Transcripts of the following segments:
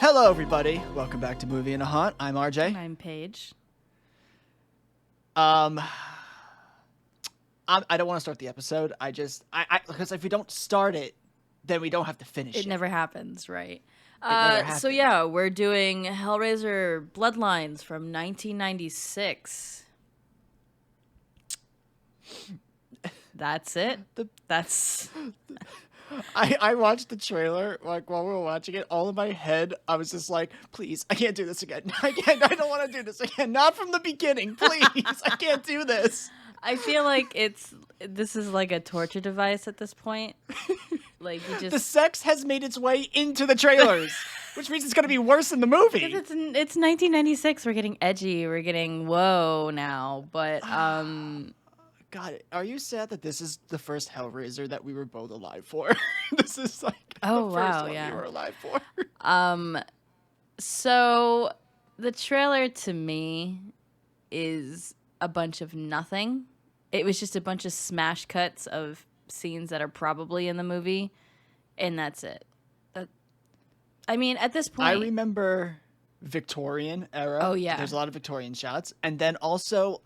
Hello, everybody. Welcome back to Movie and a Haunt. I'm RJ. And I'm Paige. I don't want to start the episode. Because if we don't start it, then we don't have to finish it. It never happens, right? never happens. So yeah, we're doing Hellraiser Bloodlines from 1996. That's it. I watched the trailer like while we were watching it. All in my head, I was just like, "Please, I can't do this again. I don't want to do this again. Not from the beginning, please. I can't do this." I feel like this is like a torture device at this point. Like the sex has made its way into the trailers, which means it's going to be worse in the movie. It's 1996. We're getting edgy. We're getting whoa now, but God, are you sad that this is the first Hellraiser that we were both alive for? This is like the first one we were alive for. So the trailer to me is a bunch of nothing. It was just a bunch of smash cuts of scenes that are probably in the movie, and that's it. I mean, at this point, I remember Victorian era. Oh yeah, there's a lot of Victorian shots, and then also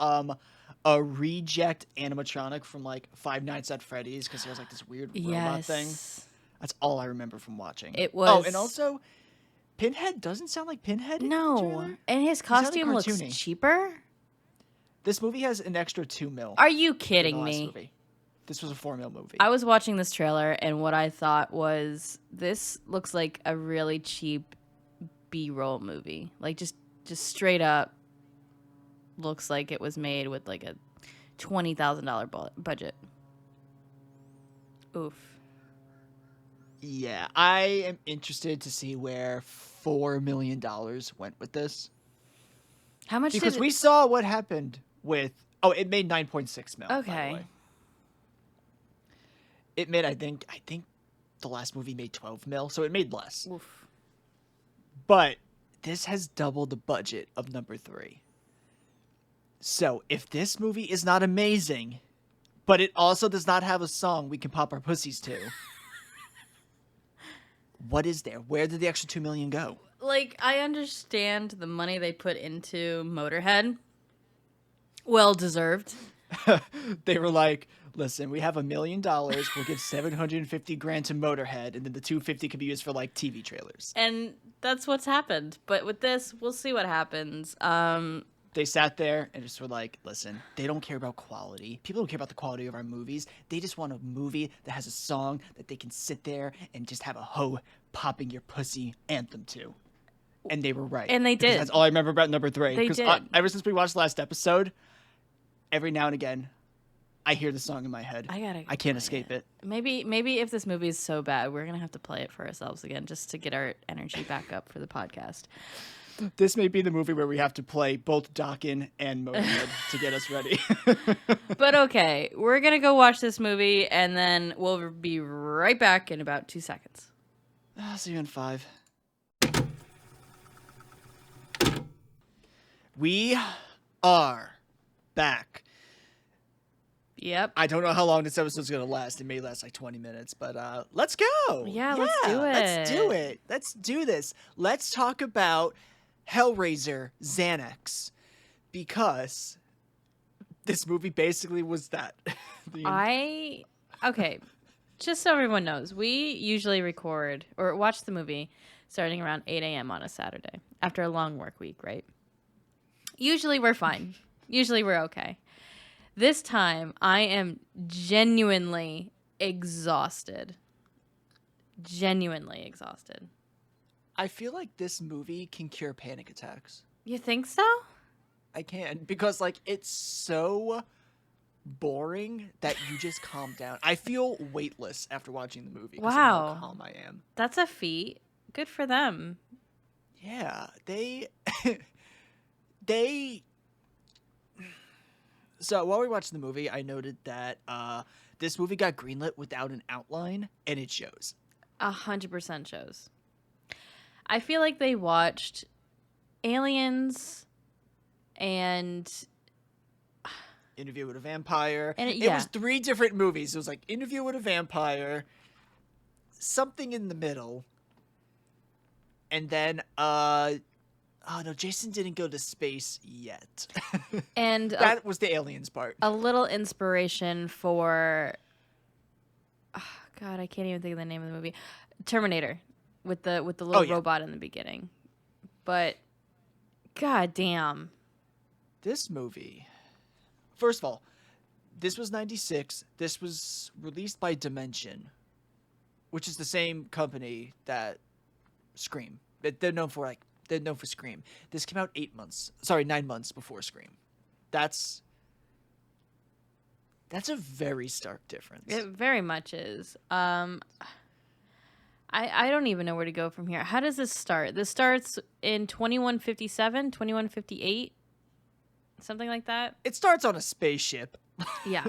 a reject animatronic from like Five Nights at Freddy's because there was like this weird robot thing. That's all I remember from watching. It was. Oh, and also Pinhead doesn't sound like Pinhead. No, and his costume looks cheaper. This movie has an extra $2 million. Are you kidding me? Movie. This was a $4 million movie. I was watching this trailer, and what I thought was, this looks like a really cheap B-roll movie. Like just straight up. Looks like it was made with like a $20,000 budget. Oof. Yeah, I am interested to see where $4 million went with this. How much? Because we saw what happened with. Oh, it made $9.6 million. Okay. By the way. It made, I think the last movie made $12 million, so it made less. Oof. But this has doubled the budget of number 3. So, if this movie is not amazing, but it also does not have a song we can pop our pussies to, what is there? Where did the extra $2 million go? Like, I understand the money they put into Motorhead. Well deserved. They were like, listen, we have $1 million. We'll give $750,000 to Motorhead, and then the $250 can be used for like TV trailers. And that's what's happened. But with this, we'll see what happens. They sat there and just were like, listen, they don't care about quality. People don't care about the quality of our movies. They just want a movie that has a song that they can sit there and just have a hoe popping your pussy anthem to. And they were right. And they did. That's all I remember about number 3. They did. Ever since we watched the last episode, every now and again, I hear the song in my head. I can't escape it. Maybe if this movie is so bad, we're going to have to play it for ourselves again just to get our energy back up for the podcast. This may be the movie where we have to play both Dokken and Motorhead to get us ready. But okay, we're going to go watch this movie, and then we'll be right back in about 2 seconds. I'll see you in 5. We are back. Yep. I don't know how long this episode's going to last. It may last like 20 minutes, but let's go. Yeah, let's do it. Let's do it. Let's do this. Let's talk about Hellraiser Xanax, because this movie basically was that. Okay, just so everyone knows, we usually record or watch the movie starting around 8 a.m. on a Saturday after a long work week, right? Usually we're fine. Usually we're okay. This time I am genuinely exhausted. Genuinely exhausted. I feel like this movie can cure panic attacks. You think so? I can, because like it's so boring that you just calm down. I feel weightless after watching the movie. Wow. Of how calm I am. That's a feat. Good for them. Yeah, they So while we watched the movie, I noted that this movie got greenlit without an outline, and it shows. 100% shows. I feel like they watched Aliens and Interview with a Vampire. And it was 3 different movies. It was like Interview with a Vampire, something in the middle, And then oh no, Jason didn't go to space yet. And that was the aliens part. A little inspiration for God, I can't even think of the name of the movie. Terminator with the little robot in the beginning. But god damn. This movie. First of all, this was 96. This was released by Dimension, which is the same company that Scream. They're known for Scream. This came out 9 months before Scream. That's a very stark difference. It very much is. I don't even know where to go from here. How does this start? This starts in 2157, 2158, something like that. It starts on a spaceship. Yeah.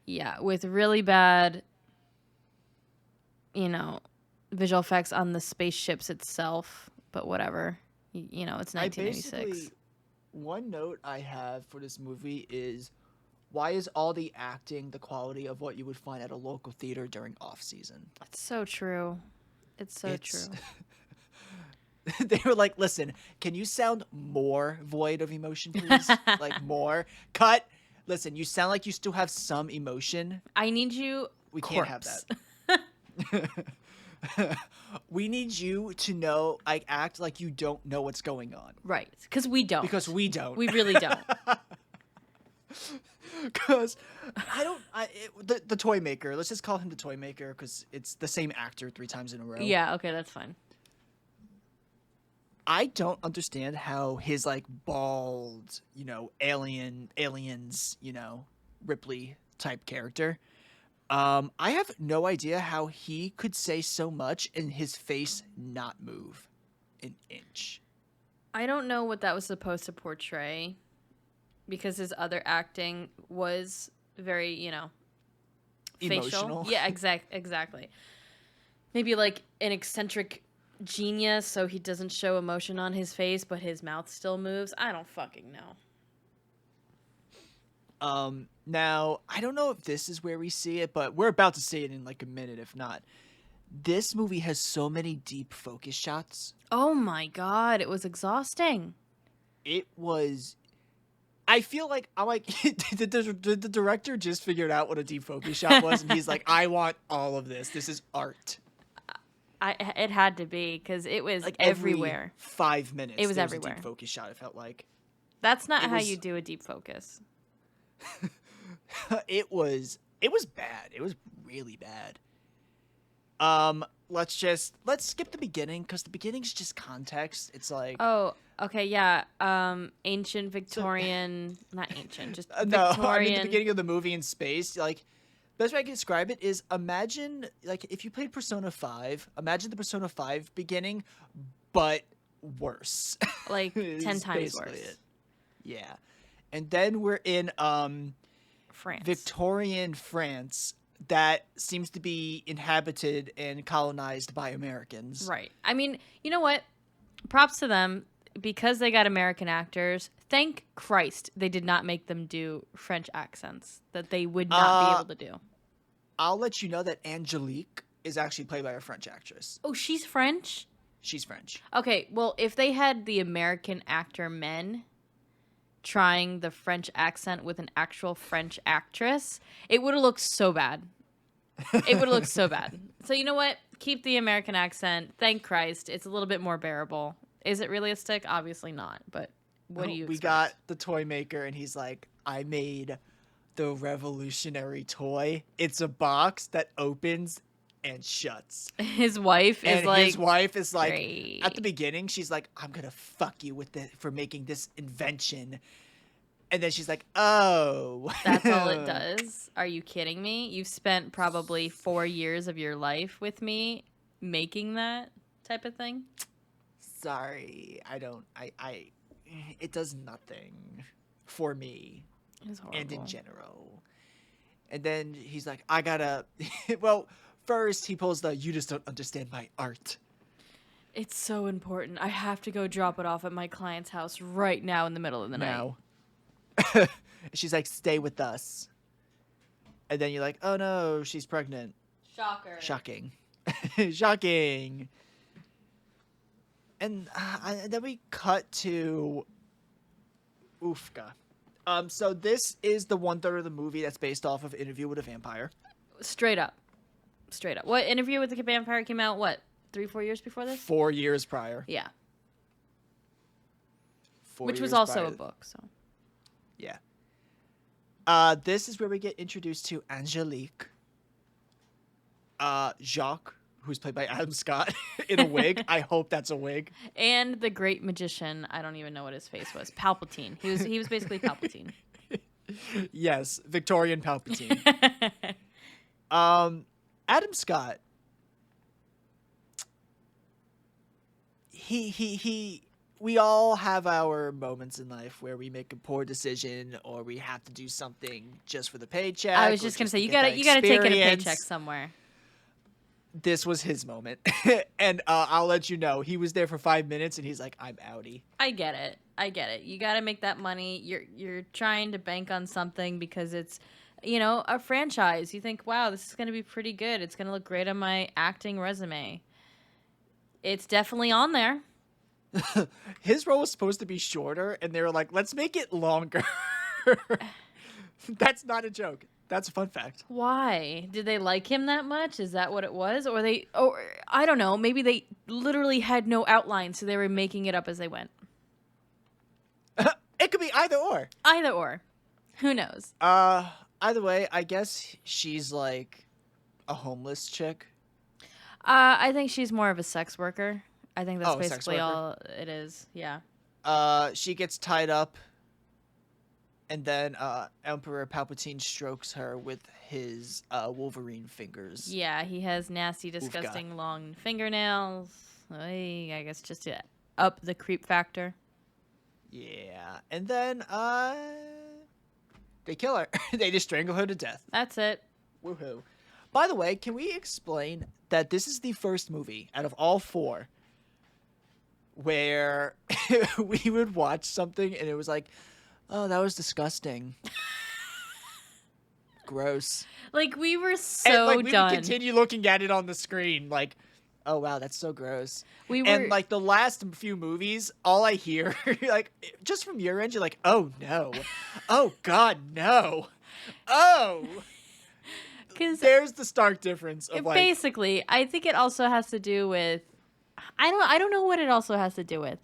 Yeah, with really bad, visual effects on the spaceships itself, but whatever. It's 1996. One note I have for this movie is, why is all the acting the quality of what you would find at a local theater during off-season? It's so true. It's true. They were like, listen, can you sound more void of emotion, please? Like, more? Cut. Listen, you sound like you still have some emotion. I need you. We can't have that. We need you to act like you don't know what's going on. Right. Because we don't. We really don't. Because the toy maker, let's just call him the toy maker because it's the same actor 3 times in a row. Yeah, okay, that's fine. I don't understand how his bald, aliens, Ripley type character. I have no idea how he could say so much and his face not move an inch. I don't know what that was supposed to portray, because his other acting was very, emotional. Facial. Yeah, exactly. Maybe like an eccentric genius, so he doesn't show emotion on his face, but his mouth still moves. I don't fucking know. Now, I don't know if this is where we see it, but we're about to see it in a minute, if not. This movie has so many deep focus shots. Oh my god, it was exhausting. It was... I feel like did the director just figured out what a deep focus shot was, and he's like, I want all of this. This is art. It had to be, because it was everywhere. Every 5 minutes, it was there everywhere. A deep focus shot. It felt like. That's not how you do a deep focus. It was bad. It was really bad. Let's skip the beginning, because the beginning's just context. It's like, oh, okay, yeah. Ancient Victorian, not ancient, just Victorian. No, I mean the beginning of the movie in space. Best way I can describe it is, imagine if you played Persona 5. Imagine the Persona 5 beginning, but worse. 10 times worse. It. Yeah, and then we're in France. Victorian France. That seems to be inhabited and colonized by Americans. Right. I mean, you know what? Props to them, because they got American actors. Thank Christ they did not make them do French accents that they would not be able to do. I'll let you know that Angelique is actually played by a French actress. Oh, she's French? She's French. Okay, well, if they had the American actor men trying the French accent with an actual French actress, it would have looked so bad. It would have looked so bad. So you know what? Keep the American accent. Thank Christ. It's a little bit more bearable. Is it realistic? Obviously not. But what do you expect? We got the toy maker, and he's like, I made the revolutionary toy. It's a box that opens and shuts. His wife is like, great. At the beginning, she's like, I'm gonna fuck you for making this invention. And then she's like, oh. That's all it does? Are you kidding me? You've spent probably 4 years of your life with me making that type of thing? Sorry. It does nothing for me. It's horrible. And in general. And then he's like, I gotta, well, first he pulls you just don't understand my art. It's so important. I have to go drop it off at my client's house right now in the middle of the night. She's like, stay with us. And then you're like, oh no, she's pregnant. Shocker. Shocking. Shocking. And then we cut to Oofka. So this is the 1/3 of the movie that's based off of Interview with a Vampire. Straight up. What Interview with the Vampire came out, 3-4 years before this? 4 years prior. Yeah. 4 Which was years also prior. a book, so. Yeah. This is where we get introduced to Angelique. Jacques, who's played by Adam Scott in a wig. I hope that's a wig. And the great magician, I don't even know what his face was. Palpatine. He was basically Palpatine. Yes, Victorian Palpatine. Adam Scott. We all have our moments in life where we make a poor decision or we have to do something just for the paycheck. I was just gonna say you gotta take in a paycheck somewhere. This was his moment. And I'll let you know, he was there for 5 minutes and he's like, I'm outie. I get it. You gotta make that money. You're trying to bank on something because it's, a franchise. You think, wow, this is gonna be pretty good. It's gonna look great on my acting resume. It's definitely on there. His role was supposed to be shorter, and they were like, let's make it longer. That's not a joke. That's a fun fact. Why? Did they like him that much? Is that what it was? Or I don't know. Maybe they literally had no outline, so they were making it up as they went. It could be either or. Either or. Who knows? Either way, I guess she's like a homeless chick. I think she's more of a sex worker. I think that's Oh, sex basically worker. all it is. Yeah. She gets tied up, and then Emperor Palpatine strokes her with his Wolverine fingers. Yeah, he has nasty, disgusting, long fingernails. I guess just to up the creep factor. Yeah, and then they kill her. They just strangle her to death. That's it. Woohoo! By the way, can we explain that this is the first movie out of all 4 where we would watch something and it was like, oh, that was disgusting. Gross. Like, we were And so like we done. would continue looking at it on the screen like, oh wow, that's so gross. We were And like the last few movies, all I hear, like just from your end, you're like, oh no. Oh God, no. Oh. because There's the stark difference of like basically, I think it also has to do with. I don't know what it also has to do with.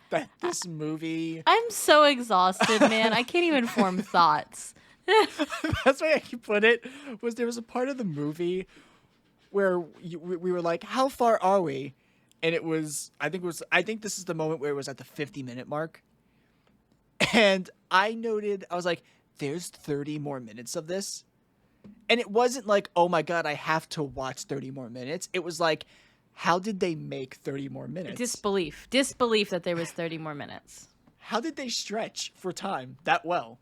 that this movie. I'm so exhausted, man. I can't even form thoughts. That's why I can put it. Was there was a part of the movie where we were like, how far are we? And it was, I think this is the moment where it was at the 50-minute mark. And I was like, there's 30 more minutes of this. And it wasn't like, oh my God, I have to watch 30 more minutes. It was like, how did they make 30 more minutes? Disbelief that there was 30 more minutes. How did they stretch for time that well?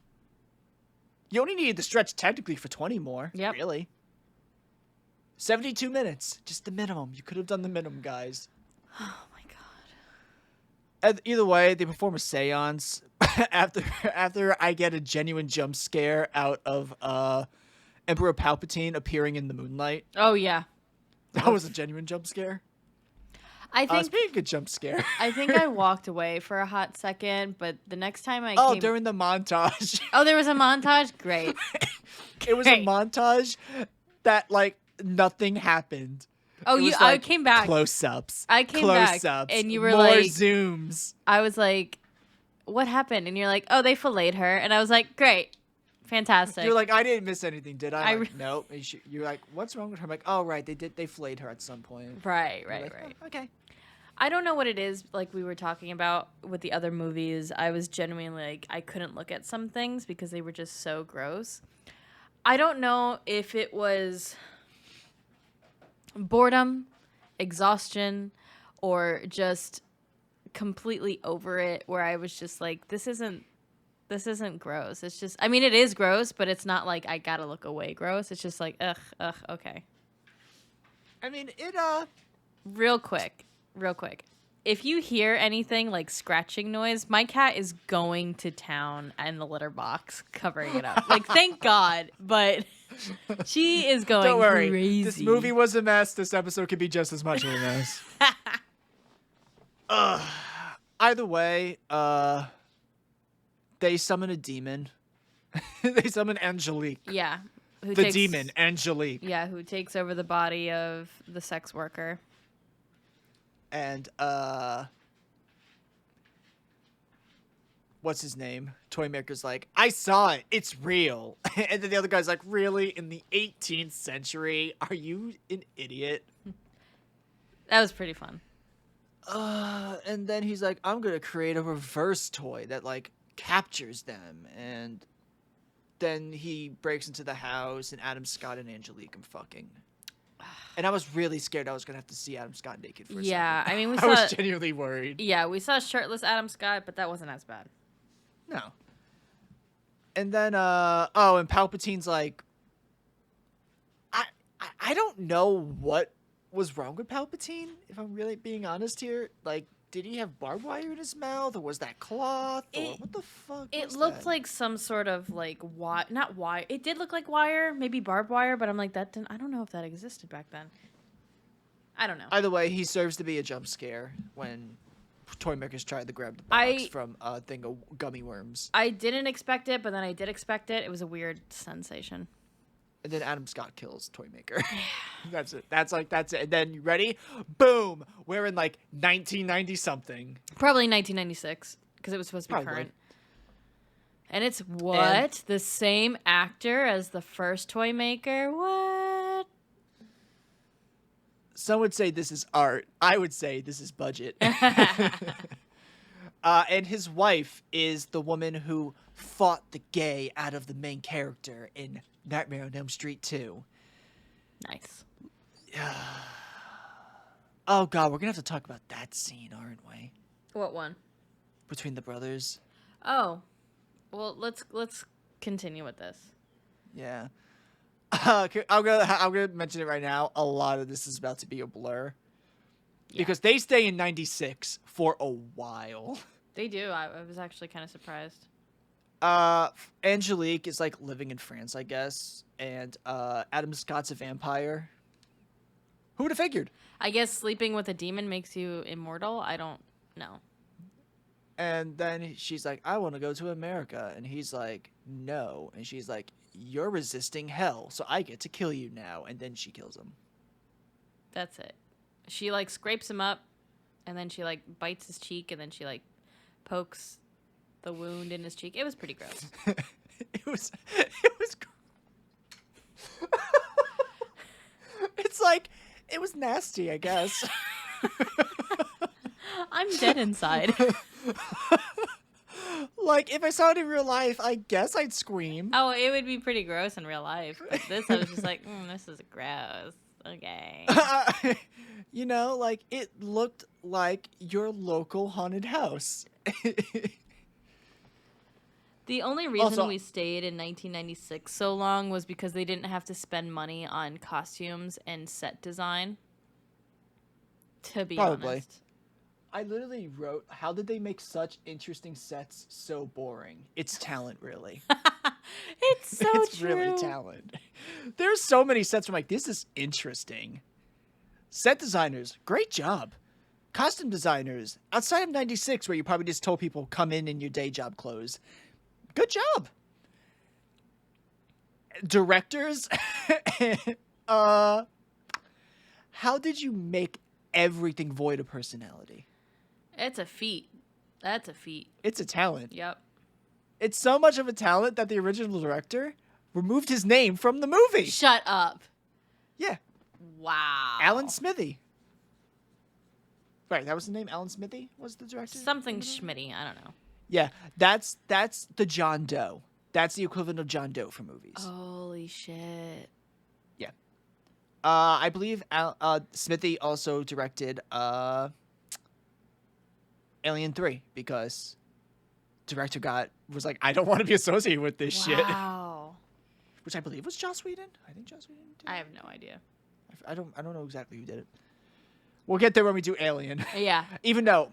You only needed to stretch technically for 20 more. Yep. Really. 72 minutes. Just the minimum. You could have done the minimum, guys. Oh my God. And either way, they perform a seance. after I get a genuine jump scare out of Emperor Palpatine appearing in the moonlight. Oh yeah. That was a genuine jump scare. I think Speaking of jump scare. I think I walked away for a hot second, but the next time I Oh, came... during the montage. Oh, there was a montage? Great. It was a Great. montage that, like, nothing happened. Oh, It was, I like, came back. Close-ups. I came back, Close-ups. and you were more like... zooms. I was like, what happened? And you're like, oh, they filleted her. And I was like, great. Fantastic. You're like, I didn't miss anything, did I? I I'm like, no. And you're like, what's wrong with her? I'm like, oh, right. They flayed her at some point. Right. You're like, "Oh, okay. I don't know what it is, like we were talking about with the other movies. I was genuinely like, I couldn't look at some things because they were just so gross. I don't know if it was boredom, exhaustion, or just completely over it, where I was just like, this isn't gross. It's just, I mean, it is gross, but it's not like I gotta look away gross. It's just like, ugh, okay. I mean, Real quick. If you hear anything like scratching noise, my cat is going to town in the litter box, covering it up. Like, thank God, but she is going don't worry. crazy. This movie was a mess. This episode could be just as much of a mess. Either way, they summon a demon. They summon Angelique. Yeah. The demon, Angelique. Yeah, who takes over the body of the sex worker. And, what's his name? Toymaker's like, I saw it. It's real. And then the other guy's like, really? In the 18th century? Are you an idiot? That was pretty fun. And then he's like, I'm going to create a reverse toy that, like, captures them. And then he breaks into the house, and Adam Scott and Angelique are fucking. And I was really scared I was going to have to see Adam Scott naked for a second. I mean, we I saw... was genuinely worried. Yeah, we saw shirtless Adam Scott, but that wasn't as bad. No. And then, and Palpatine's like, I don't know what was wrong with Palpatine, if I'm really being honest here. Like, did he have barbed wire in his mouth, or was that cloth, or what the fuck It was looked that? like some sort of, like, not wire. It did look like wire, maybe barbed wire, but I'm like, I don't know if that existed back then. I don't know. Either way, he serves to be a jump scare when Toymakers tried to grab the box from a thing of gummy worms. I didn't expect it, but then I did expect it. It was a weird sensation. And then Adam Scott kills Toymaker. That's it. That's it. And then, you ready? Boom! We're in, like, 1990 something. Probably 1996, because it was supposed to be Probably. current. And it's what? The same actor as the first Toymaker? What? Some would say this is art. I would say this is budget. And his wife is the woman who fought the gay out of the main character in Nightmare on Elm Street 2. Nice. Oh, God, we're going to have to talk about that scene, aren't we? What one? Between the brothers. Oh. Well, let's continue with this. Yeah. I'm gonna mention it right now. A lot of this is about to be a blur. Yeah. Because they stay in 96 for a while. They do. I was actually kind of surprised. Angelique is, like, living in France, I guess. And Adam Scott's a vampire. Who would have figured? I guess sleeping with a demon makes you immortal. I don't know. And then she's like, I want to go to America. And he's like, no. And she's like, you're resisting hell, so I get to kill you now. And then she kills him. That's it. She, like, scrapes him up, and then she, like, bites his cheek, and then she, like, pokes the wound in his cheek. It was pretty gross. It was It's like, it was nasty, I guess. I'm dead inside. Like, if I saw it in real life, I guess I'd scream. Oh, it would be pretty gross in real life. But this, I was just like, this is gross. Okay. You know, like, it looked like your local haunted house. The only reason we stayed in 1996 so long was because they didn't have to spend money on costumes and set design. To be honest. I literally wrote, how did they make such interesting sets so boring? It's talent, really. It's so it's true. Really talent. There's so many sets where I'm like, this is interesting. Set designers, great job. Costume designers, outside of 96, where you probably just told people, come in your day job clothes. Good job. Directors, how did you make everything void of personality? It's a feat. That's a feat. It's a talent. Yep. It's so much of a talent that the original director removed his name from the movie. Shut up. Yeah. Wow. Alan Smithy. Right, that was the name? Alan Smithy was the director? Something Schmitty. I don't know. Yeah, that's the John Doe. That's the equivalent of John Doe for movies. Holy shit. Yeah. I believe Smithy also directed Alien 3 because director was like, I don't want to be associated with this shit. Wow. Which I believe was Joss Whedon. I think Joss Whedon did. I have no idea. I don't know exactly who did it. We'll get there when we do Alien. Yeah. Even though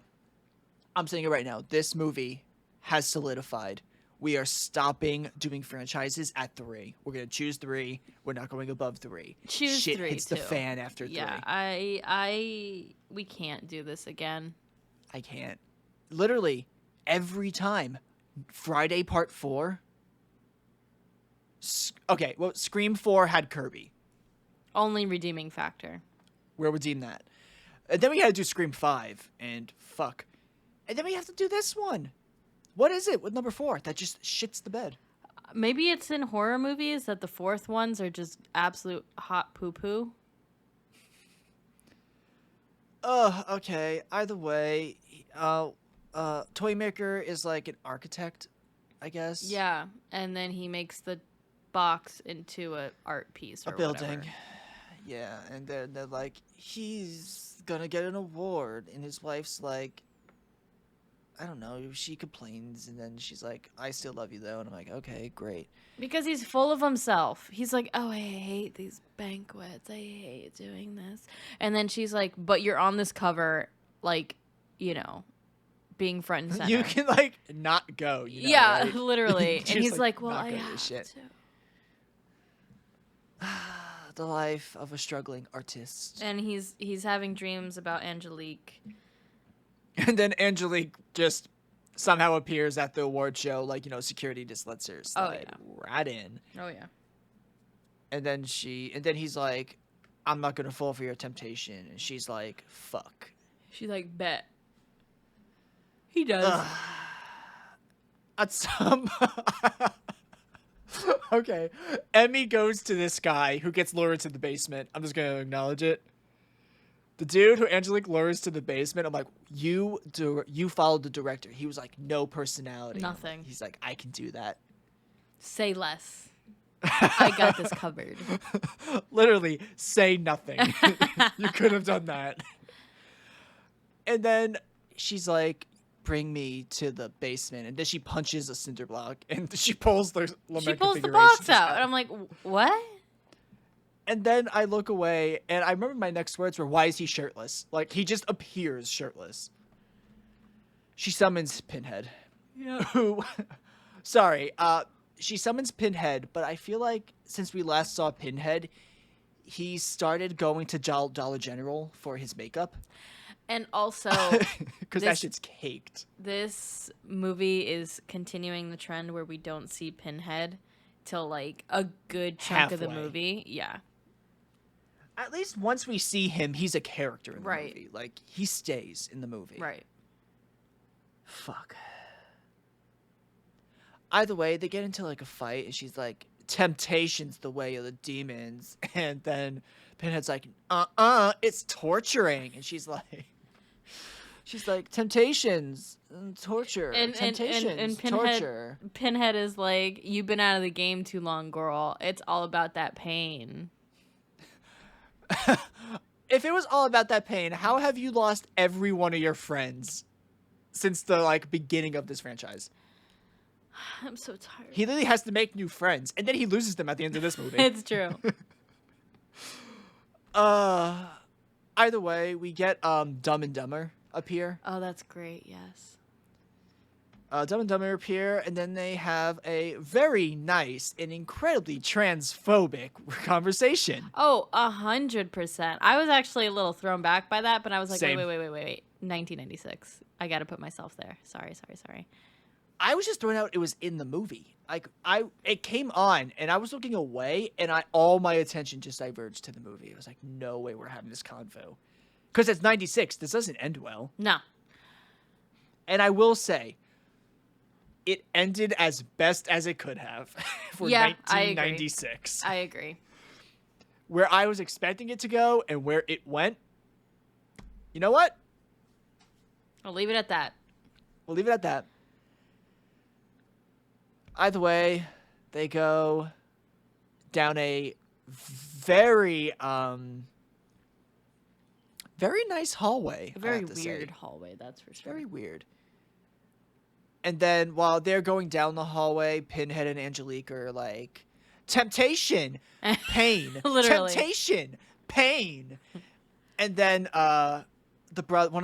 I'm saying it right now, this movie has solidified. We are stopping doing franchises at 3. We're gonna choose 3. We're not going above 3. Choose Shit 3 hits too. the fan after 3. Yeah, we can't do this again. I can't. Literally, every time. Friday Part 4. Okay, well, Scream 4 had Kirby. Only redeeming factor. We'll redeem that. And then we had to do Scream 5, and fuck. And then we have to do this one. What is it with number 4 that just shits the bed? Maybe it's in horror movies that the fourth ones are just absolute hot poo-poo. Okay. Either way, Toymaker is like an architect, I guess. Yeah, and then he makes the box into an art piece or A building. whatever. Yeah, and they're like, he's gonna get an award, and his wife's like, I don't know, she complains, and then she's like, I still love you though, and I'm like, okay, great. Because he's full of himself. He's like, oh, I hate these banquets. I hate doing this. And then she's like, but you're on this cover, like, you know, being front and center. You can like not go. You know, yeah, right? literally. And he's like, well, not I go to have this shit. to. The life of a struggling artist. And he's having dreams about Angelique. And then Angelique just somehow appears at the award show, like, you know, security just lets her slide right in. Oh, yeah. And then he's like, I'm not gonna fall for your temptation. And she's like, fuck. She's like, bet. He does. At some okay. Emmy goes to this guy who gets lured to the basement. I'm just gonna acknowledge it. The dude who Angelique lures to the basement, I'm like, you followed the director. He was like, no personality. Nothing. He's like, I can do that. Say less. I got this covered. Literally, say nothing. You could have done that. And then she's like, bring me to the basement. And then she punches a cinder block and she pulls the box out. And I'm like, what? And then I look away, and I remember my next words were, why is he shirtless? Like, he just appears shirtless. She summons Pinhead. Yeah. Who, sorry, she summons Pinhead, but I feel like since we last saw Pinhead, he started going to Dollar General for his makeup. And also, because that shit's caked. This movie is continuing the trend where we don't see Pinhead till like a good chunk of the movie. Yeah. At least once we see him, he's a character in the Right. movie. Like, he stays in the movie. Right. Fuck. Either way, they get into like a fight, and she's like, temptation's the way of the demons. And then Pinhead's like, it's torturing. And she's like, temptations, torture, temptations, and torture. Pinhead is like, you've been out of the game too long, girl. It's all about that pain. If it was all about that pain, how have you lost every one of your friends since the like beginning of this franchise? I'm so tired. He literally has to make new friends, and then he loses them at the end of this movie. It's true. Either way, we get Dumb and Dumber appear. Oh, that's great. Yes. Dumb and Dumber appear, and then they have a very nice and incredibly transphobic conversation. Oh, 100%. I was actually a little thrown back by that, but I was like, Same. wait. 1996. I got to put myself there. Sorry. I was just throwing out it was in the movie. Like, it came on, and I was looking away, and all my attention just diverged to the movie. I was like, no way we're having this convo. Because it's 96. This doesn't end well. No. And I will say, it ended as best as it could have for 1996. I agree. Where I was expecting it to go and where it went, you know what? I'll leave it at that. We'll leave it at that. Either way, they go down a very nice hallway. A very I have to weird say. hallway, that's for sure. Very weird. And then while they're going down the hallway, Pinhead and Angelique are like, temptation, pain, Literally. temptation, pain. And then one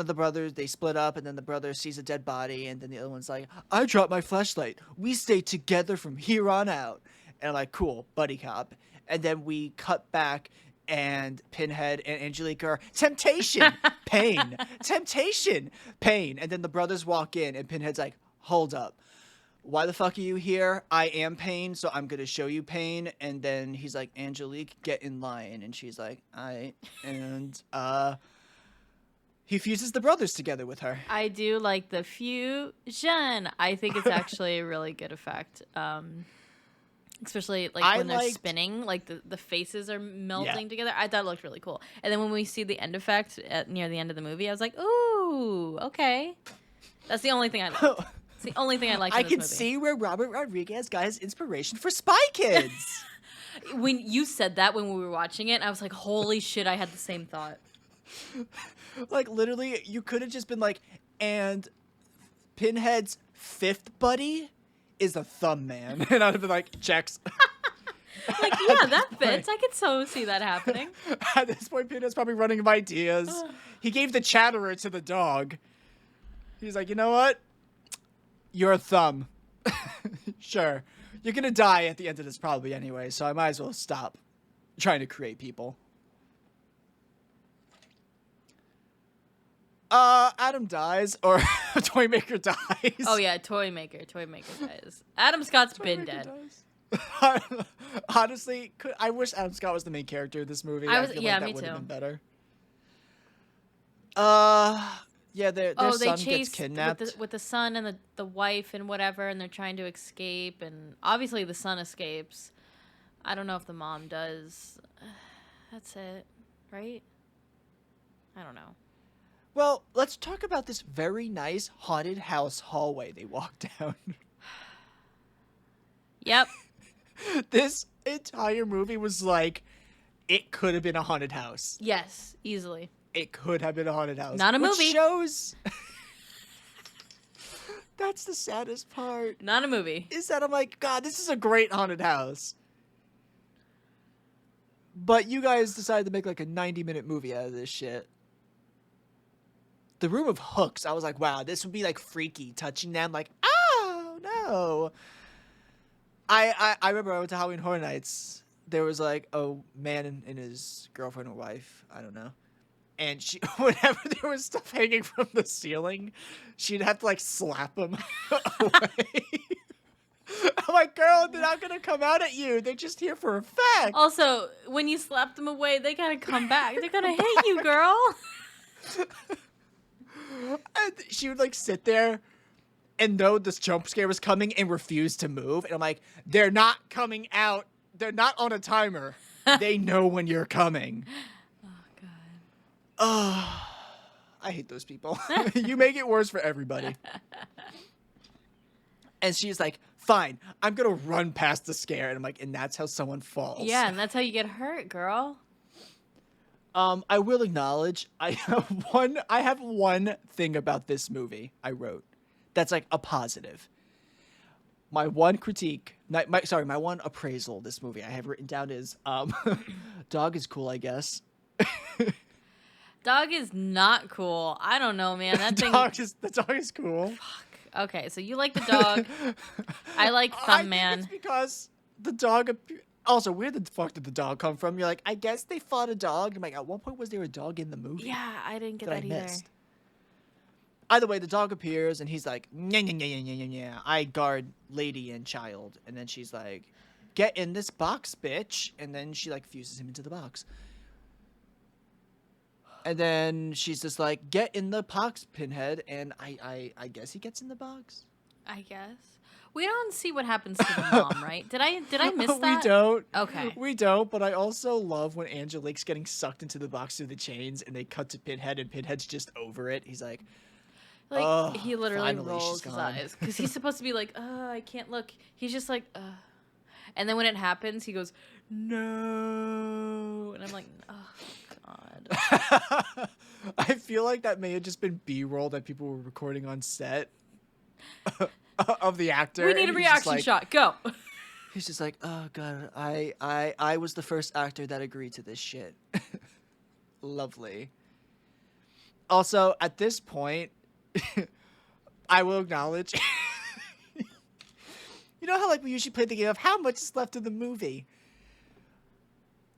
of the brothers, they split up, and then the brother sees a dead body, and then the other one's like, I dropped my flashlight. We stay together from here on out. And I'm like, cool, buddy cop. And then we cut back, and Pinhead and Angelique are temptation, pain, temptation, pain. And then the brothers walk in and Pinhead's like, hold up. Why the fuck are you here? I am pain, so I'm going to show you pain. And then he's like, Angelique, get in line. And she's like, all right. And he fuses the brothers together with her. I do like the fusion. I think it's actually a really good effect. Especially like when they're spinning, like the faces are melting together. I thought it looked really cool. And then when we see the end effect near the end of the movie, I was like, ooh, okay. That's the only thing I liked. It's the only thing I like. I can see where Robert Rodriguez got his inspiration for Spy Kids. When you said that when we were watching it, I was like, holy shit, I had the same thought. Like, literally, you could have just been like, and Pinhead's fifth buddy is a thumb man. And I'd have been like, checks. Like, yeah, that fits. I could so see that happening. At this point, Pinhead's probably running of ideas. He gave the chatterer to the dog. He's like, you know what? You're a thumb. Sure. You're going to die at the end of this probably anyway, so I might as well stop trying to create people. Adam dies, or Toymaker dies. Oh, yeah, Toymaker. Toymaker dies. Adam Scott's been dead. Honestly, I wish Adam Scott was the main character of this movie. I feel like that would have been better. Yeah, their son gets kidnapped. With the son and the wife and whatever, and they're trying to escape, and obviously the son escapes. I don't know if the mom does. That's it, right? I don't know. Well, let's talk about this very nice haunted house hallway they walk down. Yep. This entire movie was like, it could have been a haunted house. Yes, easily. It could have been a haunted house. Not a movie. Which shows... That's the saddest part. Not a movie. Is that I'm like, God, this is a great haunted house. But you guys decided to make like a 90-minute movie out of this shit. The Room of Hooks, I was like, wow, this would be like freaky, touching them like, oh, no. I remember I went to Halloween Horror Nights. There was like a man and his girlfriend or wife, I don't know. And she, whenever there was stuff hanging from the ceiling, she'd have to like slap them away. I'm like, girl, they're not going to come out at you. They're just here for effect. Also, when you slap them away, they got to come back. They're going to hit you, girl. And she would like sit there and know this jump scare was coming and refuse to move. And I'm like, they're not coming out. They're not on a timer. They know when you're coming. Oh, God. Oh, I hate those people. You make it worse for everybody. And she's like, fine, I'm going to run past the scare. And I'm like, and that's how someone falls. Yeah, and that's how you get hurt, girl. I will acknowledge I have one thing about this movie I wrote that's like a positive. My one critique, my one appraisal of this movie I have written down is dog is cool, I guess. Dog is not cool. I don't know, man. The dog is cool. Fuck. Okay, so you like the dog. I like Thumb Man. It's because the dog. Also, where the fuck did the dog come from? You're like, I guess they fought a dog. I'm like, at what point was there a dog in the movie? Yeah, I didn't get that either. Missed? Either way, the dog appears and he's like, nya, nya, nya, nya, nya, nya. I guard lady and child. And then she's like, get in this box, bitch. And then she like fuses him into the box. And then she's just like, get in the box, Pinhead. And I guess he gets in the box. I guess. We don't see what happens to the mom, right? Did I miss that? We don't. Okay. We don't, but I also love when Angelique's getting sucked into the box through the chains and they cut to Pinhead and Pinhead's just over it. He's like he literally rolls his eyes because he's supposed to be like, I can't look. He's just like, and then when it happens, he goes, no. And I'm like, oh, God. I feel like that may have just been B-roll that people were recording on set. Of the actor. We need a reaction shot. Go. He's just like, oh God, I was the first actor that agreed to this shit. Lovely. Also, at this point, I will acknowledge, you know how like we usually play the game of how much is left of the movie?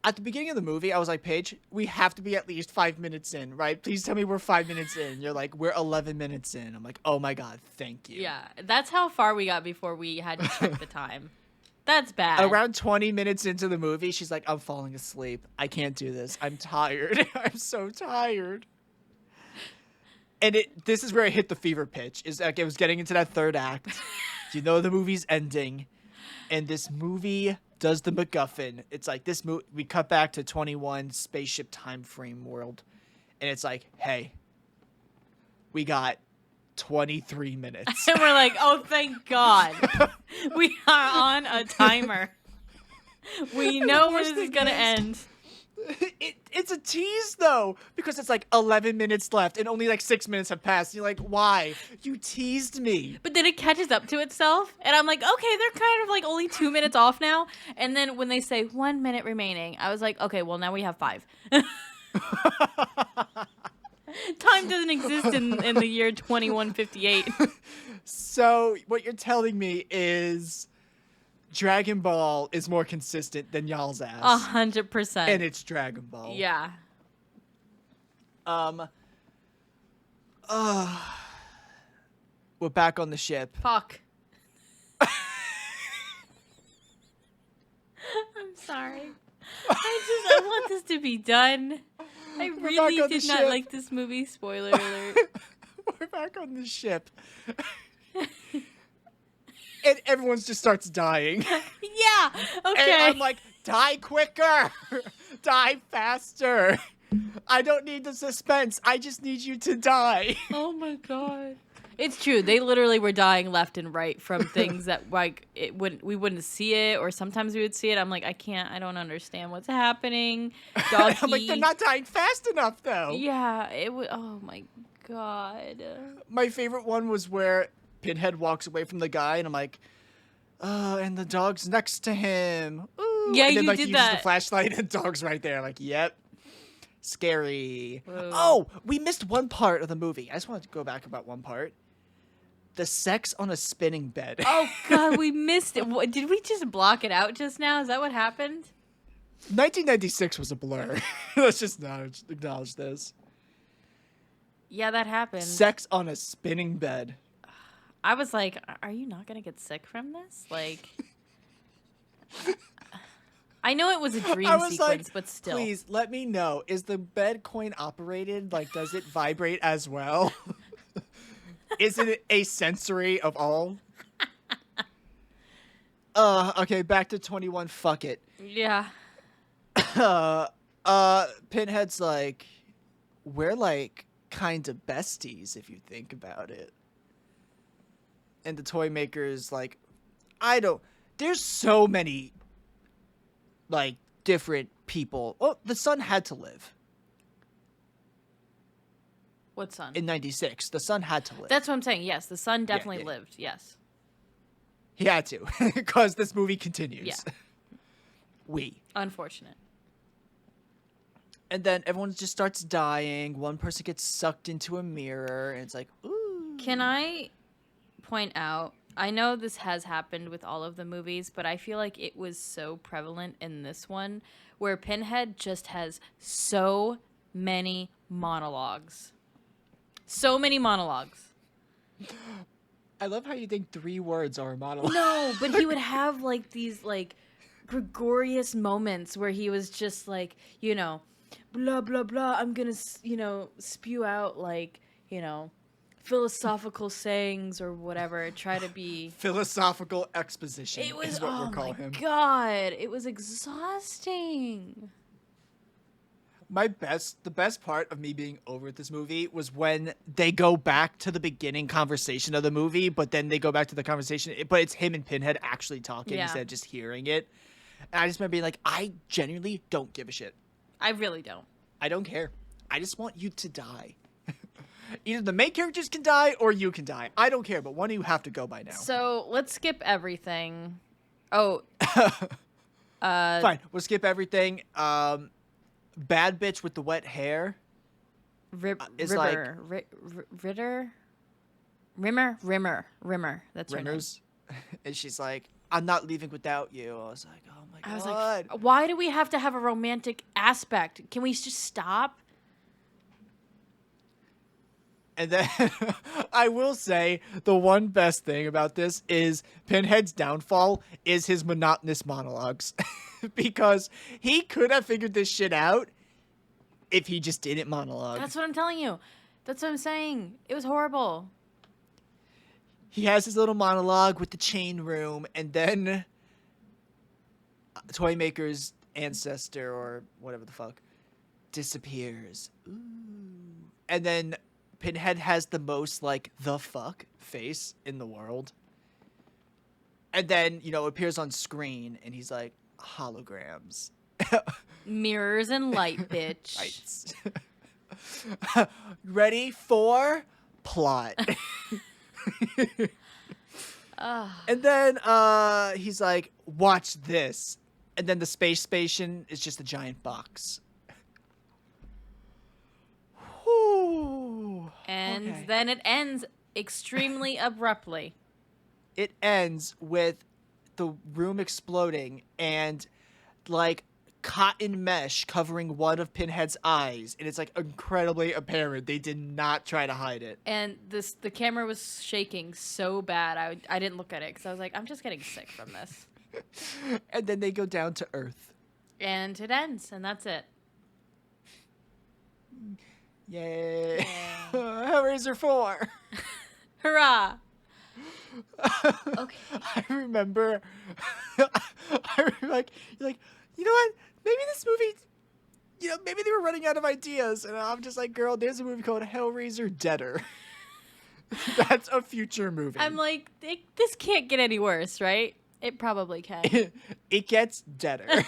at the beginning of the movie, I was like, Paige, we have to be at least 5 minutes in, right? Please tell me we're 5 minutes in. You're like, we're 11 minutes in. I'm like, oh my God, thank you. Yeah, that's how far we got before we had to check the time. That's bad. Around 20 minutes into the movie, she's like, I'm falling asleep. I can't do this. I'm tired. I'm so tired. And this is where it hit the fever pitch. Is like it was getting into that third act. You know the movie's ending. And this movie does the MacGuffin. It's like this movie. We cut back to 21 spaceship time frame world, and it's like, hey, we got 23 minutes. And we're like, oh, thank God, we are on a timer. We know where this is gonna end. It's a tease though, because it's like 11 minutes left and only like 6 minutes have passed. You're like, why? You teased me. But then it catches up to itself, and I'm like, okay, they're kind of like only 2 minutes off now. And then when they say 1 minute remaining, I was like, okay, well now we have 5. Time doesn't exist in the year 2158. So what you're telling me is Dragon Ball is more consistent than y'all's ass. 100%. And it's Dragon Ball. Yeah. We're back on the ship. Fuck. I'm sorry. I want this to be done. I really did not like this movie. Spoiler alert. We're back on the ship. And everyone just starts dying. Yeah. Okay. And I'm like, die quicker. Die faster. I don't need the suspense. I just need you to die. Oh my God. It's true. They literally were dying left and right from things that like we wouldn't see it, or sometimes we would see it. I'm like, I don't understand what's happening. Doggy. I'm like, they're not dying fast enough though. Yeah, it would. Oh my God. My favorite one was where Pinhead walks away from the guy, and I'm like, and the dog's next to him. Ooh. Yeah, and then, you like, did he that. uses the flashlight, and the dog's right there. Like, yep. Scary. Whoa. Oh, we missed one part of the movie. I just wanted to go back about one part. The sex on a spinning bed. Oh God, we missed it. What, did we just block it out just now? Is that what happened? 1996 was a blur. Let's just acknowledge this. Yeah, that happened. Sex on a spinning bed. I was like, are you not going to get sick from this? Like, I know it was a dream sequence, like, but still. Please, let me know. Is the bed coin operated? Like, does it vibrate as well? Is it a sensory of all? Okay, back to 21. Fuck it. Yeah. Pinhead's like, we're like kind of besties if you think about it. And the toy maker's like, there's so many, like, different people. Oh, the son had to live. What son? In 96, the son had to live. That's what I'm saying. Yes, the son definitely yeah. lived. Yes. He had to, because this movie continues. Yeah. Unfortunate. And then everyone just starts dying. One person gets sucked into a mirror, and it's like, ooh. Can I point out, I know this has happened with all of the movies, but I feel like it was so prevalent in this one, where Pinhead just has so many monologues. So many monologues. I love how you think 3 words are a monologue. No, but he would have like these like gregarious moments where he was just like, you know, blah, blah, blah. I'm going to, you know, spew out like, you know, philosophical sayings or whatever. Try to be philosophical exposition. It was, is what we'll call him. God, it was exhausting. The best part of me being over at this movie was when they go back to the beginning conversation of the movie, but then they go back to the conversation, but it's him and Pinhead actually talking instead of just hearing it. And I just remember being like, I genuinely don't give a shit. I really don't. I don't care. I just want you to die. Either the main characters can die or you can die. I don't care, but one of you have to go by now. So let's skip everything. Oh. Fine. We'll skip everything. Bad bitch with the wet hair. Rimmer. That's her name. Rimmers. And she's like, I'm not leaving without you. I was like, oh my God. I was like, why do we have to have a romantic aspect? Can we just stop? And then I will say the one best thing about this is Pinhead's downfall is his monotonous monologues. Because he could have figured this shit out if he just didn't monologue. That's what I'm telling you. That's what I'm saying. It was horrible. He has his little monologue with the chain room, and then Toymaker's ancestor, or whatever the fuck, disappears. Ooh. And then Pinhead has the most, like, the fuck face in the world. And then, appears on screen, and he's like, holograms. Mirrors and light, bitch. Lights. Ready for plot. And then he's like, watch this. And then the space station is just a giant box. Whew. And Okay. then it ends extremely abruptly. It ends with the room exploding and like cotton mesh covering one of Pinhead's eyes, and it's like incredibly apparent they did not try to hide it. And the camera was shaking so bad. I didn't look at it because I was like, I'm just getting sick from this. And then they go down to Earth. And it ends, and that's it. Yay. Hellraiser 4. Hurrah! Okay. I remember like, you're like, you know what? Maybe this movie, maybe they were running out of ideas. And I'm just like, girl, there's a movie called Hellraiser Deader. That's a future movie. I'm like, this can't get any worse, right? It probably can. It gets deader.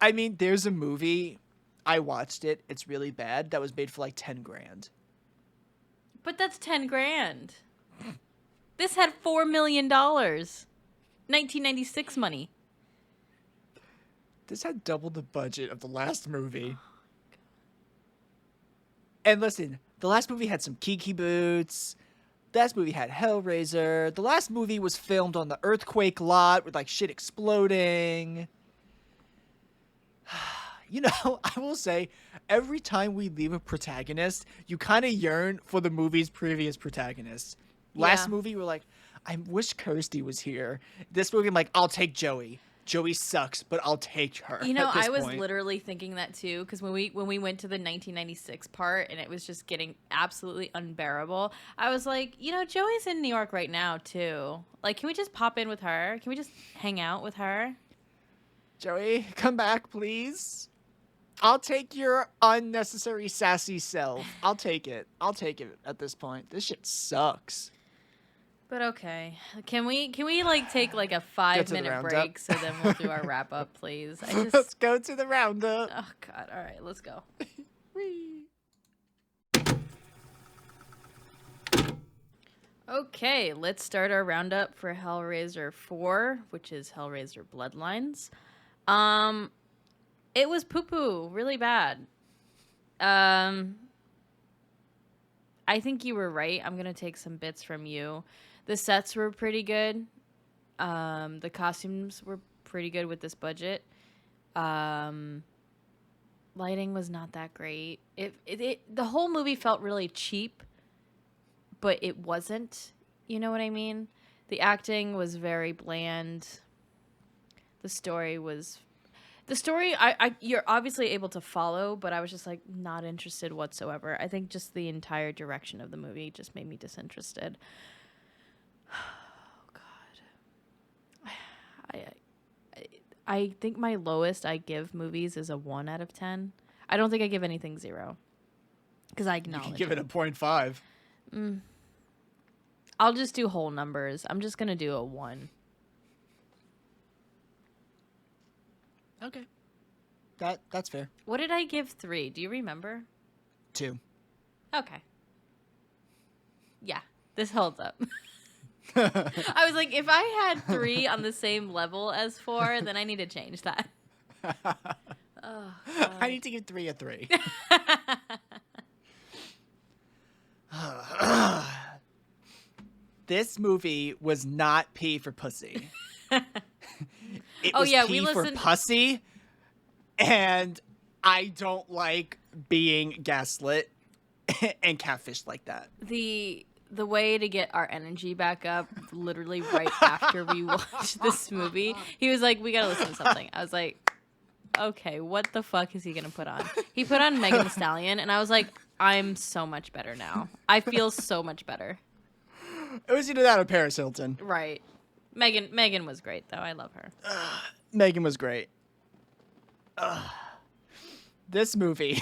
I mean, there's a movie, I watched it, it's really bad, that was made for like 10 grand. But that's 10 grand. This had $4 million. 1996 money. This had double the budget of the last movie. And listen, the last movie had some Kiki boots. The last movie had Hellraiser. The last movie was filmed on the earthquake lot with like shit exploding. I will say, every time we leave a protagonist, you kind of yearn for the movie's previous protagonist. Last movie, we're like, I wish Kirsty was here. This movie, I'm like, I'll take Joey. Joey sucks, but I'll take her. I was literally thinking that too, because when we went to the 1996 part and it was just getting absolutely unbearable, I was like, Joey's in New York right now too. Like, can we just pop in with her? Can we just hang out with her? Joey, come back, please. I'll take your unnecessary sassy self. I'll take it. At this point. This shit sucks. But okay, can we like take like a 5-minute break so then we'll do our wrap up, please? Let's go to the roundup. Oh God! All right, let's go. Okay, let's start our roundup for Hellraiser 4, which is Hellraiser Bloodlines. It was poo-poo, really bad. I think you were right. I'm gonna take some bits from you. The sets were pretty good. The costumes were pretty good with this budget. Lighting was not that great. The whole movie felt really cheap, but it wasn't. You know what I mean? The acting was very bland. The story, you're obviously able to follow, but I was just like not interested whatsoever. I think just the entire direction of the movie just made me disinterested. Oh God. I think my lowest I give movies is a 1 out of 10. I don't think I give anything 0. Because I acknowledge You can give it a 0.5. I'll just do whole numbers. I'm just going to do a 1. Okay. That's fair. What did I give 3? Do you remember? 2. Okay. Yeah, this holds up. I was like, if I had 3 on the same level as 4, then I need to change that. Oh, I need to give 3 a 3. This movie was not P for pussy. It Oh, was yeah, P we for listened- pussy, and I don't like being gaslit and catfished like that. The way to get our energy back up, literally right after we watched this movie, he was like, "We gotta listen to something." I was like, "Okay, what the fuck is he gonna put on?" He put on Megan Thee Stallion, and I was like, "I'm so much better now. I feel so much better." It was either that or Paris Hilton. Right. Megan was great though. I love her. Megan was great. This movie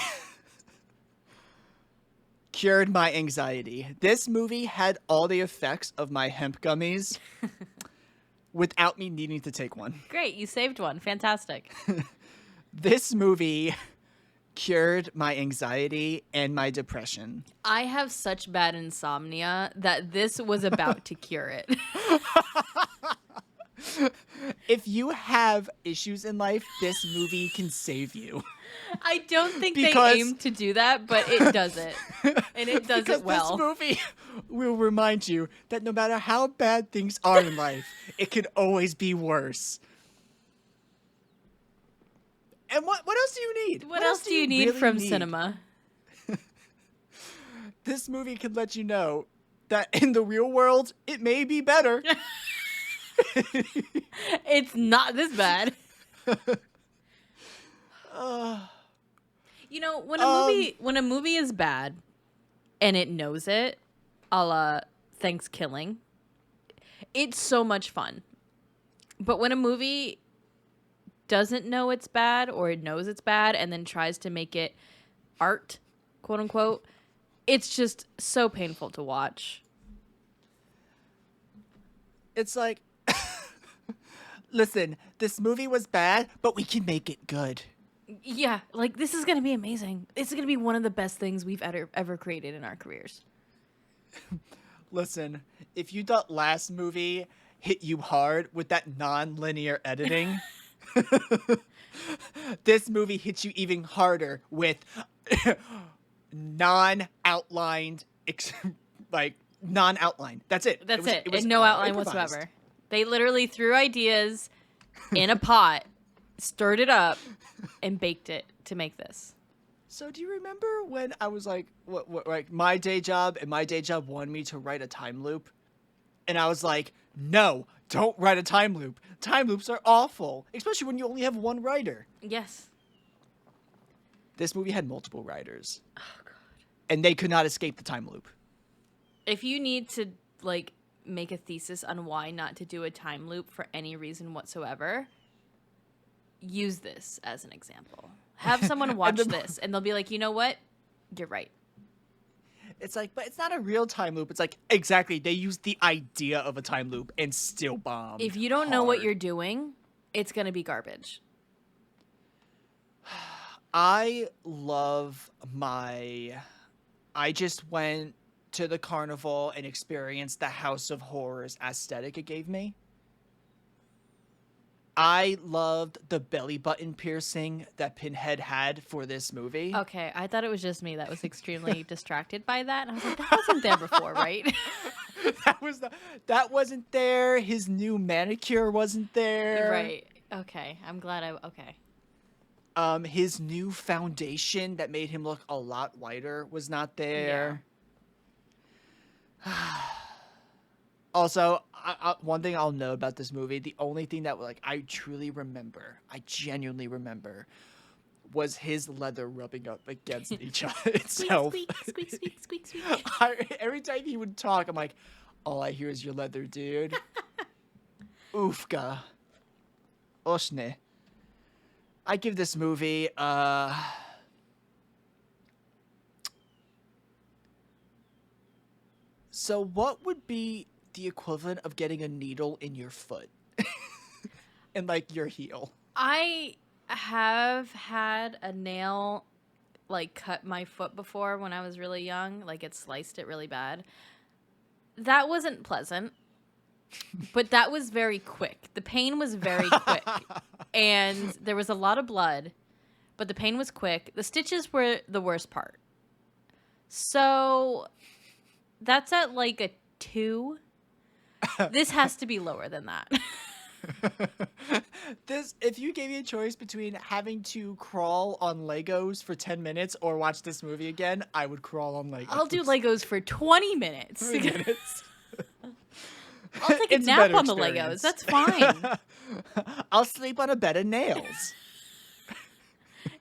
cured my anxiety. This movie had all the effects of my hemp gummies without me needing to take one. Great, you saved one. Fantastic. This movie cured my anxiety and my depression. I have such bad insomnia that this was about to cure it. If you have issues in life, this movie can save you. I don't think Because- they aim to do that, but it does it. And it does Because it well. this movie will remind you that no matter how bad things are in life, it can always be worse. And what else do you need? What else do you need really from need? cinema? This movie can let you know that in the real world, it may be better. It's not this bad. You know, when a movie is bad and it knows it, a la Thanksgiving, it's so much fun. But when a movie doesn't know it's bad or it knows it's bad and then tries to make it art, quote unquote, it's just so painful to watch. It's like, listen, this movie was bad, but we can make it good. Yeah, like this is going to be amazing. It's going to be one of the best things we've ever created in our careers. Listen, if you thought last movie hit you hard with that non-linear editing, this movie hits you even harder with non-outlined, non-outline. That's it. That's it. It was And no outline improvised. whatsoever. They literally threw ideas in a pot, stirred it up, and baked it to make this. So do you remember when I was like, like my day job wanted me to write a time loop? And I was like, no, don't write a time loop. Time loops are awful, especially when you only have one writer. Yes. This movie had multiple writers. Oh, God. And they could not escape the time loop. If you need to, like, make a thesis on why not to do a time loop for any reason whatsoever, use this as an example. Have someone watch this, and they'll be like, you know what? You're right. It's like, but it's not a real time loop. It's like, exactly, they used the idea of a time loop and still bombed. If you don't know what you're doing, it's going to be garbage. I just went to the carnival and experienced the House of Horrors aesthetic it gave me. I loved the belly button piercing that Pinhead had for this movie. Okay, I thought it was just me that was extremely distracted by that. And I was like, that wasn't there before, right? That wasn't there. His new manicure wasn't there. Right. Okay, I'm glad okay. His new foundation that made him look a lot whiter was not there. Also, one thing I'll know about this movie, the only thing that I genuinely remember, was his leather rubbing up against each other itself. Squeak, squeak, squeak, squeak, squeak. Every time he would talk, I'm like, all I hear is your leather, dude. Oofka. Oshne. I give this movie, So what would be the equivalent of getting a needle in your foot? And, your heel? I have had a nail, cut my foot before when I was really young. It sliced it really bad. That wasn't pleasant. But that was very quick. The pain was very quick. And there was a lot of blood. But the pain was quick. The stitches were the worst part. So that's at a 2. This has to be lower than that. If you gave me a choice between having to crawl on Legos for 10 minutes or watch this movie again, I would crawl on Legos. I'll do Legos for 20 minutes. 3 minutes. I'll take a It's a nap better on the experience. Legos. That's fine. I'll sleep on a bed of nails.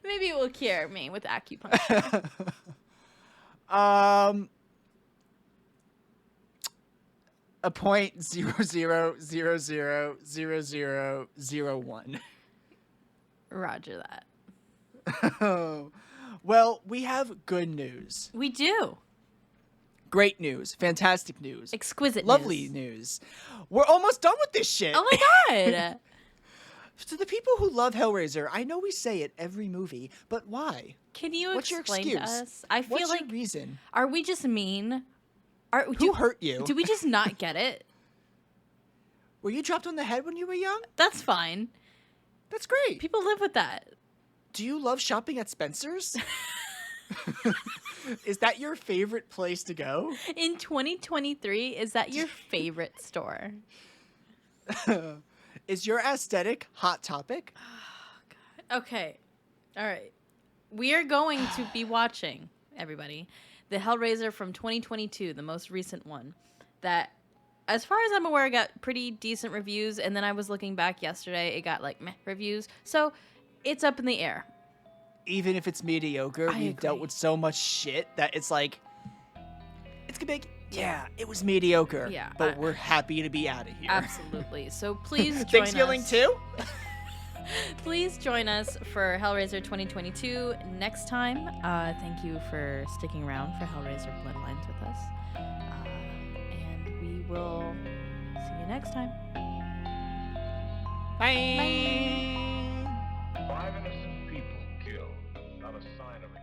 Maybe it will cure me with acupuncture. A 0.00000001. Roger that. Well, we have good news. We do. Great news. Fantastic news. Exquisite Lovely news. We're almost done with this shit. Oh my god. To the people who love Hellraiser, I know we say it every movie, but why? Can you What's your explain to excuse? us? I feel What's like your reason? are we just mean? Who hurt you? Do we just not get it? Were you dropped on the head when you were young? That's fine. That's great. People live with that. Do you love shopping at Spencer's? Is that your favorite place to go? In 2023, is that your favorite store? Is your aesthetic Hot Topic? Okay. All right. We are going to be watching, everybody, the Hellraiser from 2022, the most recent one. That, as far as I'm aware, got pretty decent reviews. And then I was looking back yesterday, it got like meh reviews. So it's up in the air. Even if it's mediocre, I we've dealt agree. with so much shit that it's like, it's gonna be like, yeah, it was mediocre. Yeah, But we're happy to be out of here. Absolutely. So please join Thanks, us. Yelling too? Please join us for Hellraiser 2022 next time. Thank you for sticking around for Hellraiser Bloodlines with us. And we will see you next time. Bye. 5 innocent people killed, not a sign of a